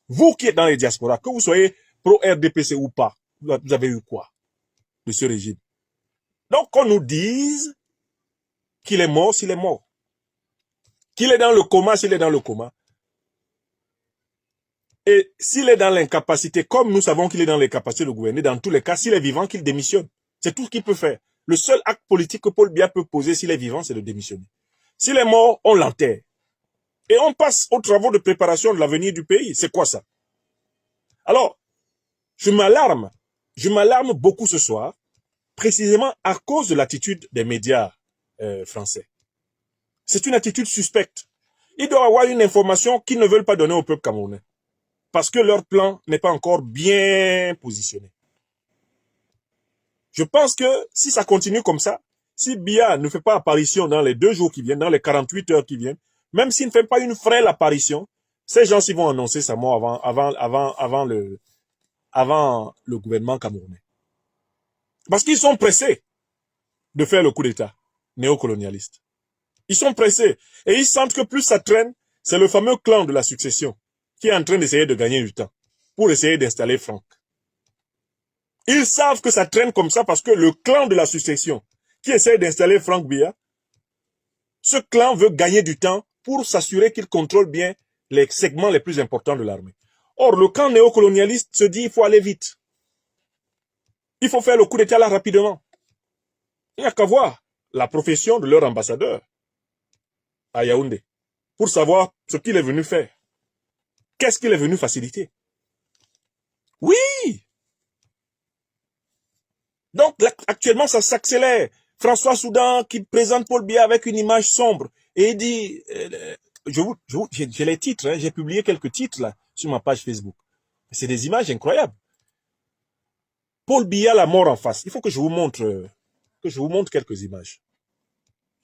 Vous qui êtes dans les diasporas, que vous soyez pro-RDPC ou pas, vous avez eu quoi de ce régime? Donc, qu'on nous dise qu'il est mort s'il est mort. Qu'il est dans le coma s'il est dans le coma. Et s'il est dans l'incapacité, comme nous savons qu'il est dans l'incapacité de gouverner, dans tous les cas, s'il est vivant, qu'il démissionne. C'est tout ce qu'il peut faire. Le seul acte politique que Paul Biya peut poser s'il est vivant, c'est de démissionner. S'il est mort, on l'enterre. Et on passe aux travaux de préparation de l'avenir du pays. C'est quoi ça? Alors, je m'alarme beaucoup ce soir, précisément à cause de l'attitude des médias français. C'est une attitude suspecte. Ils doivent avoir une information qu'ils ne veulent pas donner au peuple camerounais. Parce que leur plan n'est pas encore bien positionné. Je pense que si ça continue comme ça, si Biya ne fait pas apparition dans les 2 jours qui viennent, dans les 48 heures qui viennent, même s'il ne fait pas une frêle apparition, ces gens-ci vont annoncer sa mort avant le gouvernement camerounais. Parce qu'ils sont pressés de faire le coup d'État néocolonialiste. Ils sont pressés. Et ils sentent que plus ça traîne, c'est le fameux clan de la succession qui est en train d'essayer de gagner du temps pour essayer d'installer Franck. Ils savent que ça traîne comme ça parce que le clan de la succession qui essaie d'installer Franck Biya, ce clan veut gagner du temps pour s'assurer qu'il contrôle bien les segments les plus importants de l'armée. Or, le camp néocolonialiste se dit il faut aller vite. Il faut faire le coup d'État là rapidement. Il n'y a qu'à voir la profession de leur ambassadeur à Yaoundé pour savoir ce qu'il est venu faire. Qu'est-ce qu'il est venu faciliter? Oui! Donc, là, actuellement, ça s'accélère. François Soudan qui présente Paul Biya avec une image sombre. Et il dit, j'ai les titres, hein, j'ai publié quelques titres là sur ma page Facebook. C'est des images incroyables. Paul Biya, la mort en face. Il faut que je vous montre quelques images.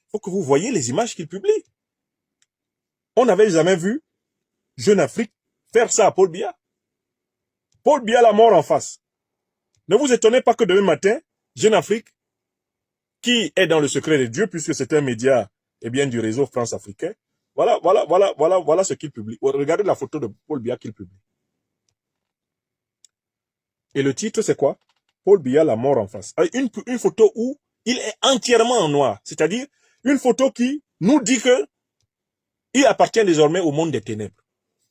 Il faut que vous voyez les images qu'il publie. On n'avait jamais vu Jeune Afrique faire ça à Paul Biya. Paul Biya, la mort en face. Ne vous étonnez pas que demain matin, Jeune Afrique, qui est dans le secret de Dieu, puisque c'est un média du réseau France-Africain, voilà ce qu'il publie. Regardez la photo de Paul Biya qu'il publie. Et le titre, c'est quoi? Paul Biya, la mort en face. Une photo où il est entièrement en noir. C'est-à-dire, une photo qui nous dit que il appartient désormais au monde des ténèbres.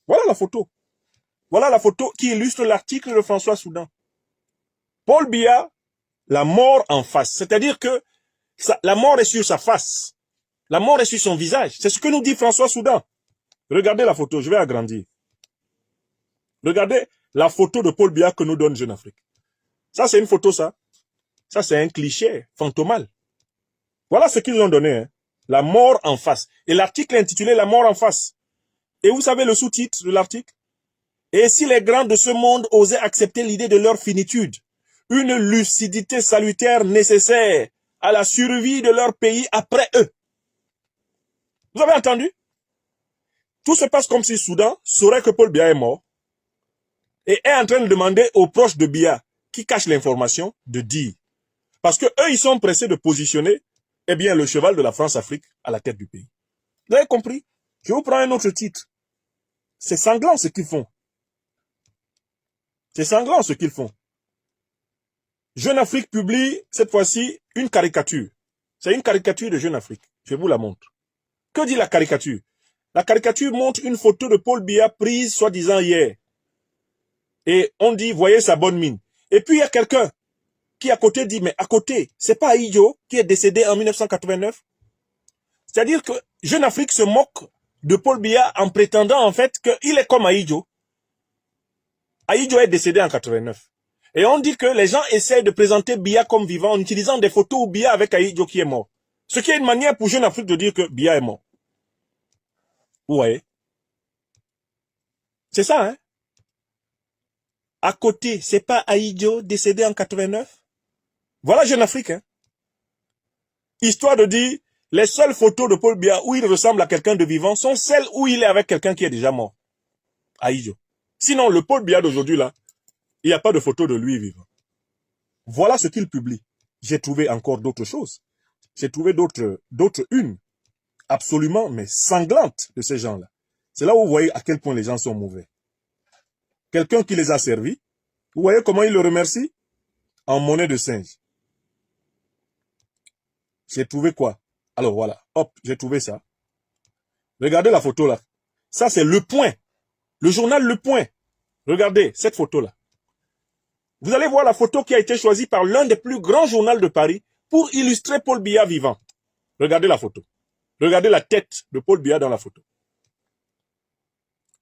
Voilà la photo. Voilà la photo qui illustre l'article de François Soudan. Paul Biya, la mort en face. C'est-à-dire que la mort est sur sa face. La mort est sur son visage. C'est ce que nous dit François Soudan. Regardez la photo, je vais agrandir. Regardez la photo de Paul Biya que nous donne Jeune Afrique. Ça, c'est une photo, ça. Ça, c'est un cliché fantomal. Voilà ce qu'ils ont donné. Hein. La mort en face. Et l'article est intitulé La mort en face. Et vous savez le sous-titre de l'article? Et si les grands de ce monde osaient accepter l'idée de leur finitude, une lucidité salutaire nécessaire à la survie de leur pays après eux. Vous avez entendu? Tout se passe comme si Soudan saurait que Paul Biya est mort et est en train de demander aux proches de Biya qui cachent l'information de dire. Parce que eux, ils sont pressés de positionner le cheval de la France-Afrique à la tête du pays. Vous avez compris? Je vous prends un autre titre. C'est sanglant ce qu'ils font. C'est sanglant ce qu'ils font. Jeune Afrique publie cette fois-ci une caricature. C'est une caricature de Jeune Afrique. Je vous la montre. Que dit la caricature? La caricature montre une photo de Paul Biya prise soi-disant hier. Et on dit, voyez sa bonne mine. Et puis il y a quelqu'un qui à côté dit, mais à côté, c'est pas Ahidjo qui est décédé en 1989? C'est-à-dire que Jeune Afrique se moque de Paul Biya en prétendant en fait qu'il est comme Ahidjo. Ahidjo est décédé en 89. Et on dit que les gens essaient de présenter Biya comme vivant en utilisant des photos où Biya avec Ahidjo qui est mort. Ce qui est une manière pour Jeune Afrique de dire que Biya est mort. Vous voyez? C'est ça, hein? À côté, c'est pas Ahidjo décédé en 89? Voilà Jeune Afrique, hein? Histoire de dire, les seules photos de Paul Biya où il ressemble à quelqu'un de vivant sont celles où il est avec quelqu'un qui est déjà mort. Ahidjo. Sinon, le Paul Biya d'aujourd'hui, là, il n'y a pas de photo de lui vivant. Voilà ce qu'il publie. J'ai trouvé encore d'autres choses. J'ai trouvé d'autres unes absolument, mais sanglantes de ces gens-là. C'est là où vous voyez à quel point les gens sont mauvais. Quelqu'un qui les a servis, vous voyez comment il le remercie? En monnaie de singe. J'ai trouvé quoi? Alors voilà, hop, j'ai trouvé ça. Regardez la photo là. Ça c'est Le Point. Le journal Le Point. Regardez cette photo-là. Vous allez voir la photo qui a été choisie par l'un des plus grands journaux de Paris pour illustrer Paul Biya vivant. Regardez la photo. Regardez la tête de Paul Biya dans la photo.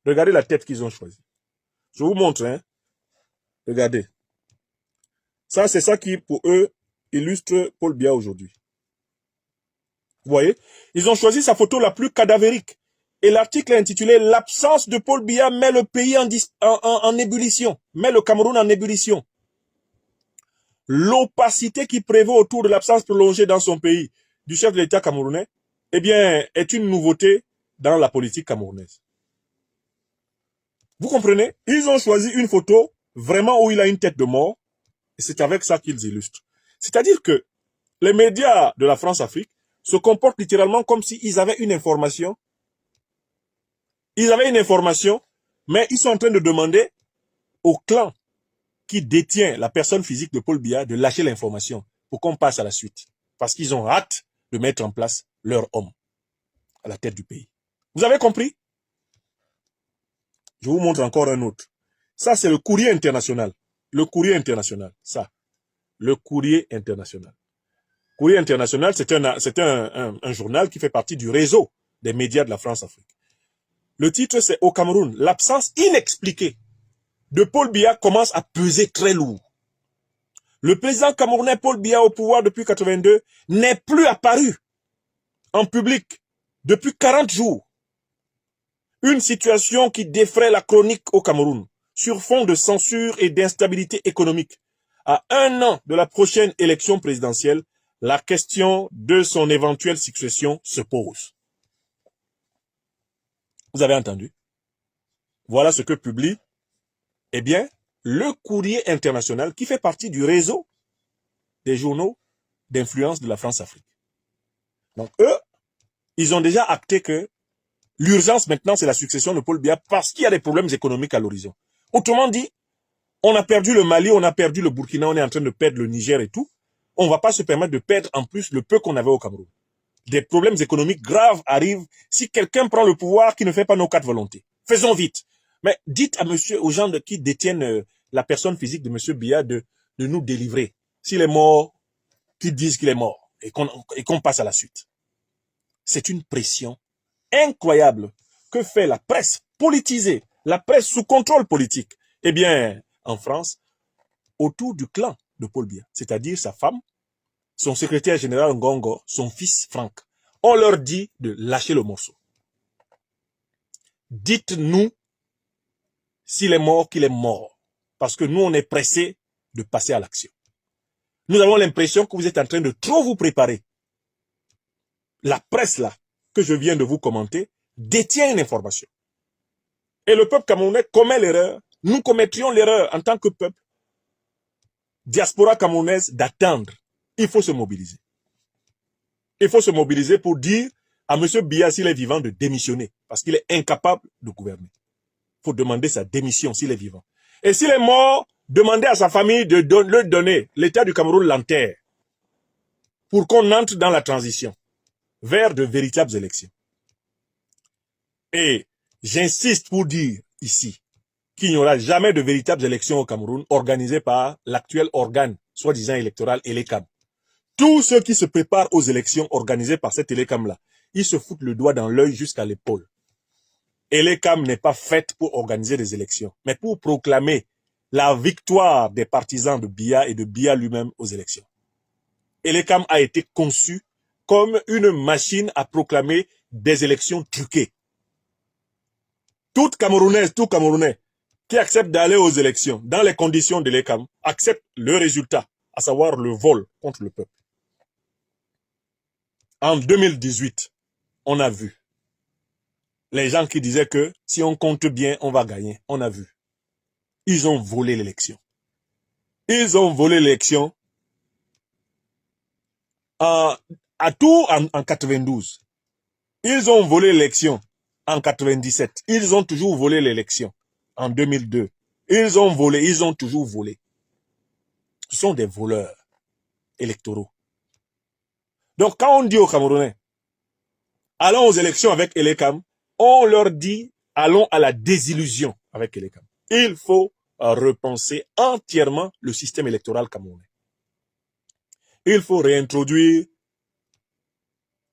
Regardez la tête qu'ils ont choisie. Je vous montre, hein. Regardez. Ça, c'est ça qui, pour eux, illustre Paul Biya aujourd'hui. Vous voyez? Ils ont choisi sa photo la plus cadavérique. Et l'article est intitulé « L'absence de Paul Biya met le pays en ébullition. Met le Cameroun en ébullition. L'opacité qui prévaut autour de l'absence prolongée dans son pays du chef de l'État camerounais, eh bien, est une nouveauté dans la politique camerounaise. » Vous comprenez? Ils ont choisi une photo vraiment où il a une tête de mort. Et c'est avec ça qu'ils illustrent. C'est-à-dire que les médias de la France-Afrique se comportent littéralement comme s'ils avaient une information. Ils avaient une information, mais ils sont en train de demander au clan qui détient la personne physique de Paul Biya de lâcher l'information pour qu'on passe à la suite. Parce qu'ils ont hâte de mettre en place leur homme à la tête du pays. Vous avez compris? Je vous montre encore un autre. Ça, c'est le Courrier international. Le Courrier international, ça. Le Courrier international. Courrier international, c'est un journal qui fait partie du réseau des médias de la France-Afrique. Le titre, c'est « Au Cameroun, l'absence inexpliquée de Paul Biya commence à peser très lourd. Le président camerounais Paul Biya au pouvoir depuis 82 n'est plus apparu en public depuis 40 jours. Une situation qui défraie la chronique au Cameroun sur fond de censure et d'instabilité économique. À un an de la prochaine élection présidentielle, la question de son éventuelle succession se pose. Vous avez entendu? Voilà ce que publie, eh bien, le Courrier international qui fait partie du réseau des journaux d'influence de la France-Afrique. Donc, eux, ils ont déjà acté que l'urgence maintenant, c'est la succession de Paul Biya parce qu'il y a des problèmes économiques à l'horizon. Autrement dit, on a perdu le Mali, on a perdu le Burkina, on est en train de perdre le Niger et tout. On ne va pas se permettre de perdre en plus le peu qu'on avait au Cameroun. Des problèmes économiques graves arrivent si quelqu'un prend le pouvoir qui ne fait pas nos 4 volontés. Faisons vite. Mais dites à monsieur, aux gens qui détiennent la personne physique de monsieur Biya de nous délivrer. S'il est mort, qu'ils disent qu'il est mort et qu'on passe à la suite. C'est une pression incroyable que fait la presse politisée, la presse sous contrôle politique. Eh bien, en France, autour du clan de Paul Biya, c'est-à-dire sa femme, son secrétaire général Ngongo, son fils Franck. On leur dit de lâcher le morceau. Dites-nous s'il est mort, qu'il est mort. Parce que nous, on est pressés de passer à l'action. Nous avons l'impression que vous êtes en train de trop vous préparer. La presse, là, que je viens de vous commenter, détient une information. Et le peuple camerounais commet l'erreur. Nous commettrions l'erreur en tant que peuple, diaspora camerounaise, d'attendre. Il faut se mobiliser. Il faut se mobiliser pour dire à M. Biya, s'il est vivant, de démissionner. Parce qu'il est incapable de gouverner. Il faut demander sa démission s'il est vivant. Et s'il est mort, demandez à sa famille de le donner. L'État du Cameroun l'enterre. Pour qu'on entre dans la transition vers de véritables élections. Et j'insiste pour dire ici qu'il n'y aura jamais de véritables élections au Cameroun organisées par l'actuel organe, soi-disant électoral, ELECAM. Tous ceux qui se préparent aux élections organisées par cet ELECAM-là, ils se foutent le doigt dans l'œil jusqu'à l'épaule. ELECAM n'est pas faite pour organiser des élections, mais pour proclamer la victoire des partisans de Biya et de Biya lui-même aux élections. Elekam a été conçu comme une machine à proclamer des élections truquées. Tout Camerounais qui accepte d'aller aux élections dans les conditions de l'ECAM accepte le résultat, à savoir le vol contre le peuple. En 2018, on a vu les gens qui disaient que si on compte bien, on va gagner. On a vu. Ils ont volé l'élection. Ils ont volé l'élection en 92. Ils ont volé l'élection en 97. Ils ont toujours volé l'élection en 2002. Ils ont toujours volé. Ce sont des voleurs électoraux. Donc quand on dit aux Camerounais, allons aux élections avec Elekam, on leur dit, allons à la désillusion avec Elekam. Il faut repenser entièrement le système électoral camerounais. Il faut réintroduire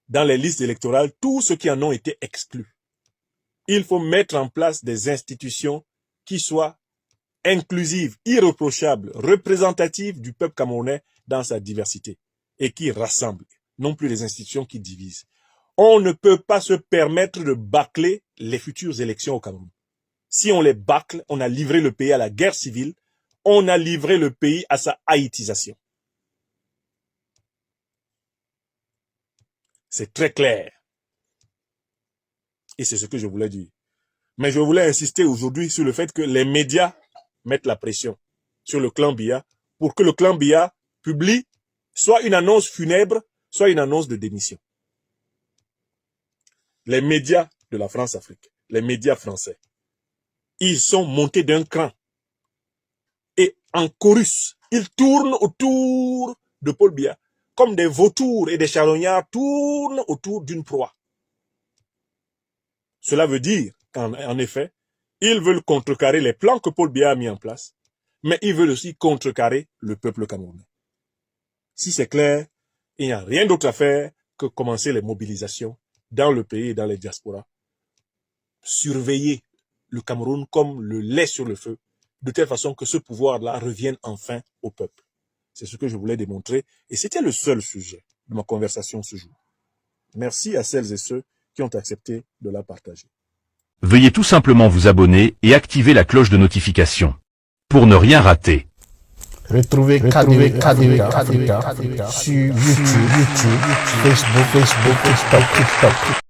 dans les listes électorales tous ceux qui en ont été exclus. Il faut mettre en place des institutions qui soient inclusives, irréprochables, représentatives du peuple camerounais dans sa diversité et qui rassemblent, non plus les institutions qui divisent. On ne peut pas se permettre de bâcler les futures élections au Cameroun. Si on les bâcle, on a livré le pays à la guerre civile, on a livré le pays à sa haïtisation. C'est très clair. Et c'est ce que je voulais dire. Mais je voulais insister aujourd'hui sur le fait que les médias mettent la pression sur le clan Biya pour que le clan Biya publie soit une annonce funèbre, soit une annonce de démission. Les médias de la France-Afrique, les médias français, ils sont montés d'un cran. Et en chorus, ils tournent autour de Paul Biya, comme des vautours et des charognards tournent autour d'une proie. Cela veut dire qu'en effet, ils veulent contrecarrer les plans que Paul Biya a mis en place, mais ils veulent aussi contrecarrer le peuple camerounais. Si c'est clair, il n'y a rien d'autre à faire que commencer les mobilisations dans le pays et dans les diasporas. Surveiller le Cameroun comme le lait sur le feu, de telle façon que ce pouvoir-là revienne enfin au peuple. C'est ce que je voulais démontrer, et c'était le seul sujet de ma conversation ce jour. Merci à celles et ceux qui ont accepté de la partager. Veuillez tout simplement vous abonner et activer la cloche de notification pour ne rien rater. Retrouvez KDV Africa sur YouTube, Facebook, TikTok.